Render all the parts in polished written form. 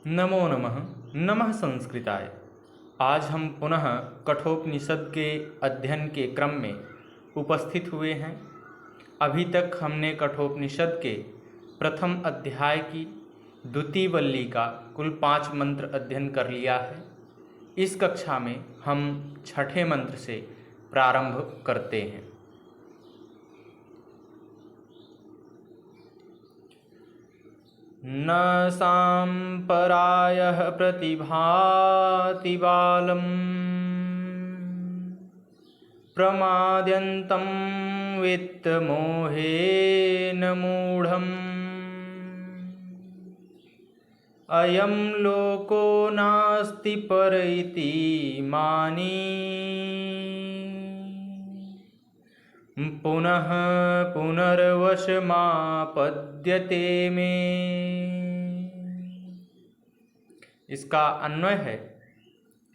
नमो नमः। नमः संस्कृताय। आज हम पुनः कठोपनिषद के अध्ययन के क्रम में उपस्थित हुए हैं। अभी तक हमने कठोपनिषद के प्रथम अध्याय की द्वितीय वल्ली का कुल 5 मंत्र अध्ययन कर लिया है। इस कक्षा में हम छठे मंत्र से प्रारंभ करते हैं। न सांपरायः प्रतिभाति बालम् प्रमाद्यन्तं वित्तमोहेन मूढम् अयं लोको नास्ति पर इति मानी पुनः पुनर्वशमापद्यते में। इसका अन्वय है,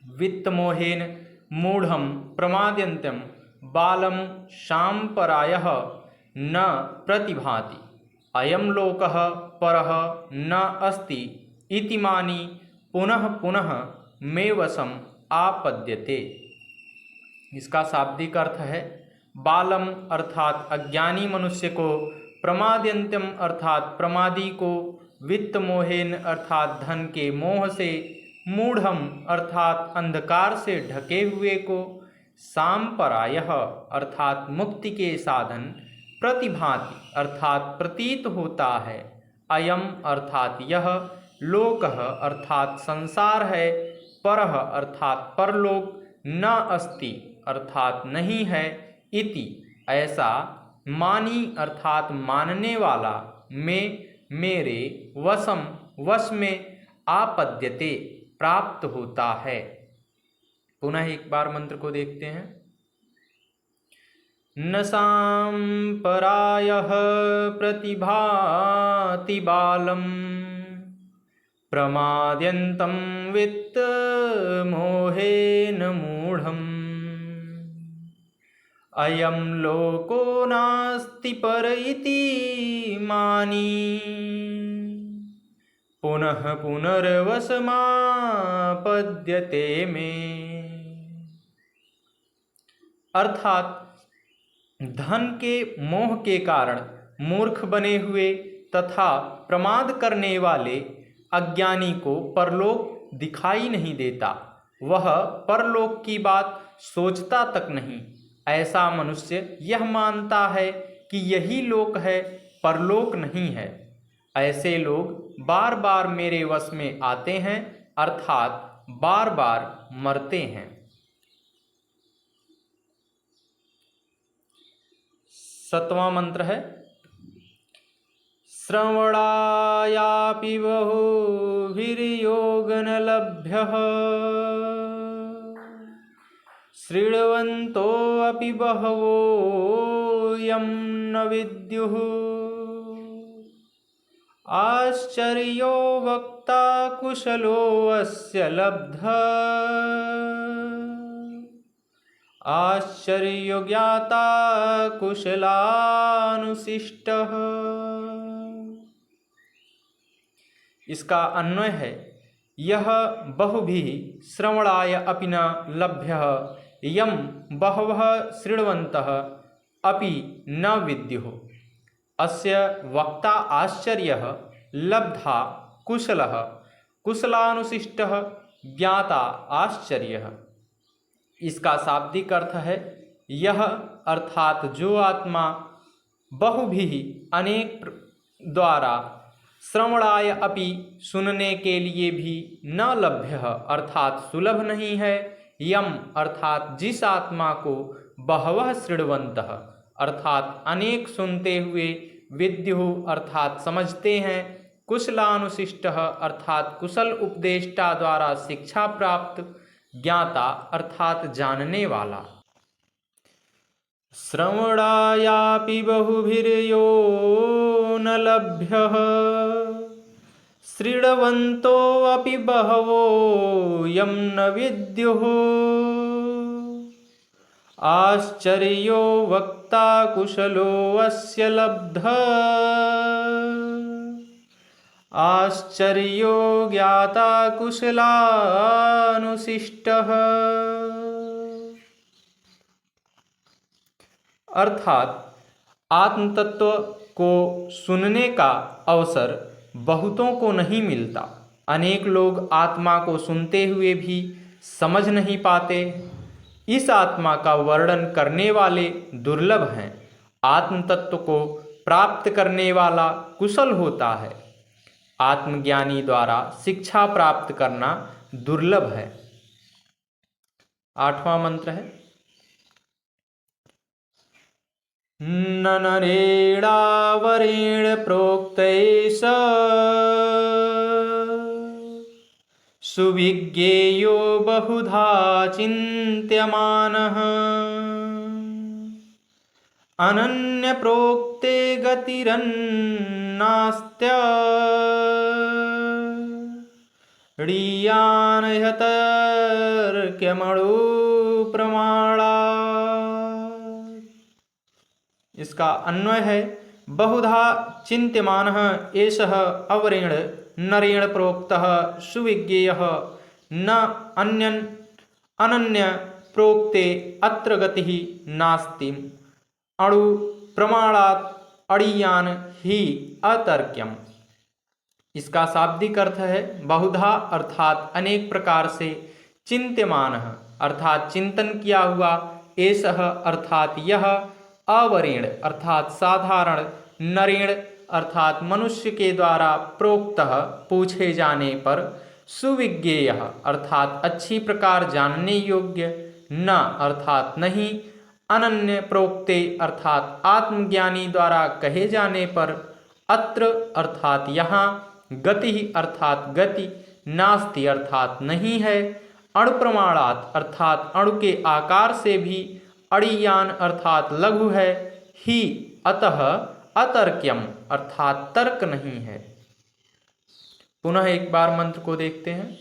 वित्तमोहेन मूढ़ं प्रमाद्यन्तं बालं शाम्परायः न प्रतिभाति अयं लोकः परः न अस्ति इति मानी पुनः पुनः मे वशम आपद्यते। इसका शाब्दिक अर्थ है, बालम अर्थात अज्ञानी मनुष्य को, प्रमाद्यन्त्यम अर्थात प्रमादी को, वित्त मोहेन अर्थात धन के मोह से, मूढ़म अर्थात अंधकार से ढके हुए को, सांपरायः अर्थात मुक्ति के साधन, प्रतिभाति अर्थात प्रतीत होता है, अयम अर्थात यह, लोकः अर्थात संसार है, परः अर्थात परलोक, न अस्ति अर्थात नहीं है, इति ऐसा, मानी अर्थात मानने वाला, में मेरे, वशम वश में, आपद्यते प्राप्त होता है। पुनः एक बार मंत्र को देखते हैं। न सांपरायः प्रतिभाति बालम् प्रमाद्यन्तं वित्तमोहेन मूढम् अयं लोको नास्ति पर इति मानी पुनः पुनर्वशमापद्यते में। अर्थात धन के मोह के कारण मूर्ख बने हुए तथा प्रमाद करने वाले अज्ञानी को परलोक दिखाई नहीं देता, वह परलोक की बात सोचता तक नहीं। ऐसा मनुष्य यह मानता है कि यही लोक है, परलोक नहीं है। ऐसे लोग बार बार मेरे वश में आते हैं, अर्थात बार बार मरते हैं। सतवां मंत्र है, श्रवणायापि बहुभिर्योगनलभ्यः शृण्वन्तोऽपि बहवो यं न विद्युः आश्चर्यो वक्ता कुशलोऽस्य लब्धः आश्चर्यो ज्ञाता कुशलानुशिष्टः। इसका अन्वय है, यह बहुभिः श्रवणाय अपि न लभ्यः यं बहवः शृण्वन्तः अपि न विद्युः अस्य वक्ता आश्चर्यः लब्धा कुशलः कुशलानुशिष्टः ज्ञाता आश्चर्यः। इसका शाब्दिक अर्थ है, यह अर्थात जो आत्मा बहुभिः अनेक द्वारा श्रवणाय अपि सुनने के लिए भी न लभ्य अर्थात सुलभ नहीं है, यम अर्थात जिस आत्मा को, बहवः शृण्वन्तः अर्थात अनेक सुनते हुए, विद्युः अर्थात समझते हैं, कुशलानुशिष्टः अर्थात कुशल उपदेष्टा द्वारा शिक्षा प्राप्त, ज्ञाता अर्थात जानने वाला। श्रवणायापि बहुभिर्यो न लभ्यः शृण्वन्तोऽपि बहवो यं न विद्युः आश्चर्यो वक्ता कुशलोऽस्य लब्धः आश्चर्यो ज्ञाता कुशलानुशिष्टः। अर्थात आत्म तत्व को सुनने का अवसर बहुतों को नहीं मिलता। अनेक लोग आत्मा को सुनते हुए भी समझ नहीं पाते। इस आत्मा का वर्णन करने वाले दुर्लभ हैं। आत्म तत्व को प्राप्त करने वाला कुशल होता है। आत्मज्ञानी द्वारा शिक्षा प्राप्त करना दुर्लभ है। 8वां मंत्र है, न नरेणावरेण प्रोक्तैष सुविज्ञेयो बहुधा चिन्त्यमानः। अनन्य प्रोक्ते गतिरन्नास्त्य ह्रियान ह्यतर्क्यमणु प्रमाणात्। इसका अन्वय है, बहुधा चिन्त्यमानः एषः अवरेण नरेण प्रोक्तः सुविज्ञेयः न अनन्य प्रोक्ते अत्र गतिः नास्ति अणु प्रमाणात् अड़ीयान ही अतर्क्यम। इसका शाब्दिक अर्थ है, बहुधा अर्थात अनेक प्रकार से, चिंत्यमान अर्थात चिंतन किया हुआ, एषः अर्थात यह, अवरेण अर्थात साधारण, नरेण अर्थात मनुष्य के द्वारा, प्रोक्तः पूछे जाने पर, सुविज्ञेयः अर्थात अच्छी प्रकार जानने योग्य, न अर्थात नहीं, अनन्य प्रोक्ते अर्थात आत्मज्ञानी द्वारा कहे जाने पर, अत्र अर्थात यहाँ, गति अर्थात गति, नास्ति अर्थात नहीं है, अणु प्रमाणात अर्थात अणु के आकार से भी, अड़ीयान अर्थात लघु है, ही अतः अतर्क्यम अर्थात तर्क नहीं है। पुनः एक बार मंत्र को देखते हैं।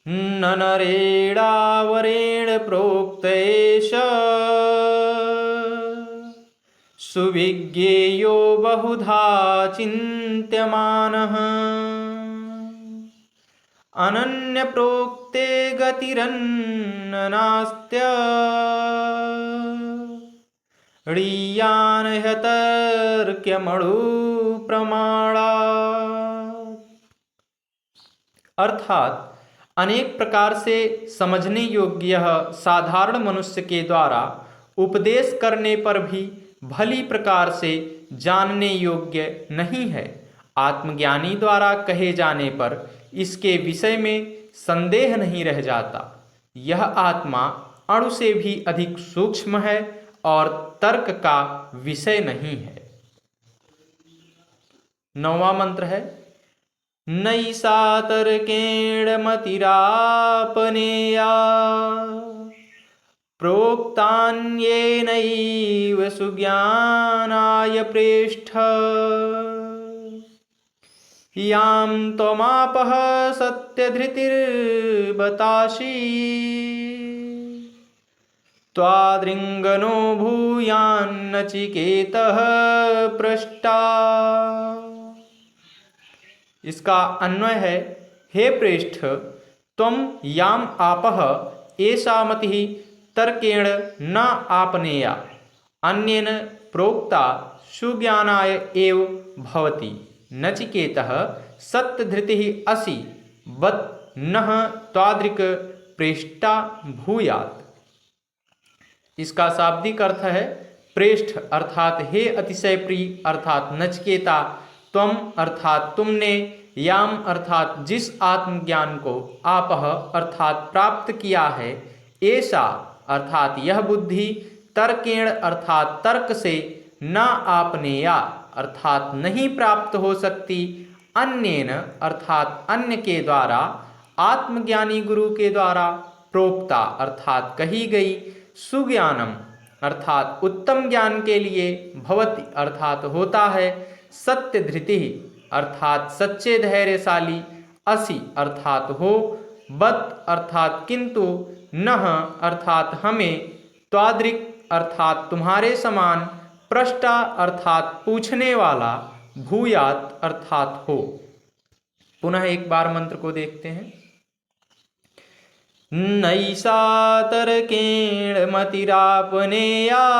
न नरेणावरेण प्रोक्तैष सुविज्ञेयो बहुधा चिन्त्यमानः। अनन्य प्रोक्ते गतिरन्नास्त्य ह्रियान ह्यतर्क्यमणु प्रमाणात्। अर्थात अनेक प्रकार से समझने योग्य यह साधारण मनुष्य के द्वारा उपदेश करने पर भी भली प्रकार से जानने योग्य नहीं है। आत्मज्ञानी द्वारा कहे जाने पर इसके विषय में संदेह नहीं रह जाता। यह आत्मा अणु से भी अधिक सूक्ष्म है और तर्क का विषय नहीं है। 9वां मंत्र है, नैषा तर्केण मतिरापनेया प्रोक्तान्येनैव सुज्ञानाय प्रेष्ठ। यां त्वमापः सत्यधृतिर्बतासि त्वादृङ्गनो भूयान्नचिकेतः पृष्टा। इसका अन्वय है, हे प्रेष्ठ, त्वं याम आपः एषा मतिः तर्केण न आपनेया अन्येन प्रोक्ता सुज्ञानाय एव भवति। नचिकेतः सत्यधृतिः असि बत नः त्वादृक् प्रेष्टा भूयात्। इसका शाब्दिक अर्थ है, प्रेष्ठ अर्थात हे अतिशय प्रिय अर्थात नचिकेता, त्वम अर्थात तुमने, याम अर्थात जिस आत्मज्ञान को, आपह अर्थात प्राप्त किया है, ऐसा अर्थात यह बुद्धि, तर्केण अर्थात तर्क से, न आपनेया अर्थात नहीं प्राप्त हो सकती, अन्येन अर्थात अन्य के द्वारा, आत्मज्ञानी गुरु के द्वारा, प्रोक्ता अर्थात कही गई, सुज्ञानम अर्थात उत्तम ज्ञान के लिए, भवति अर्थात होता है, सत्य धृति अर्थात सच्चे धैर्यशाली, असि अर्थात हो, बत अर्थात किंतु, नह अर्थात हमें, त्वादृक् अर्थात तुम्हारे समान, पृष्ठा अर्थात पूछने वाला, भूयात अर्थात हो। पुनः एक बार मंत्र को देखते हैं। नैषा तर्केण मतिरापनेया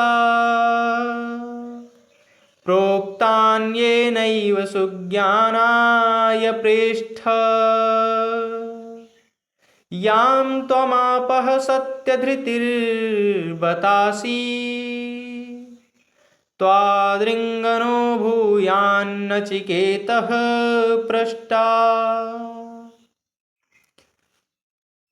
प्रोक्तान्येनैव सुज्ञानाय प्रेष्ठ यां त्वमापः सत्यधृतिर्बतासि त्वादृङ्गनो भूयान्नचिकेतः पृष्टा।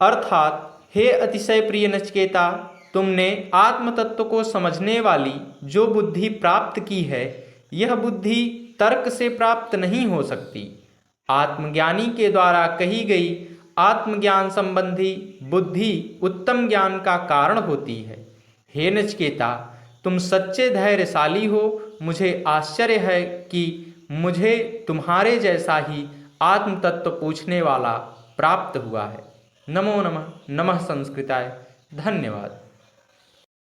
अर्थात, हे अतिशय प्रिय नचिकेता, तुमने आत्म तत्व को समझने वाली जो बुद्धि प्राप्त की है, यह बुद्धि तर्क से प्राप्त नहीं हो सकती। आत्मज्ञानी के द्वारा कही गई आत्मज्ञान संबंधी बुद्धि उत्तम ज्ञान का कारण होती है। हे नचिकेता, तुम सच्चे धैर्यशाली हो। मुझे आश्चर्य है कि मुझे तुम्हारे जैसा ही आत्म तत्व पूछने वाला प्राप्त हुआ है। नमो नमः। नमः संस्कृताय। धन्यवाद।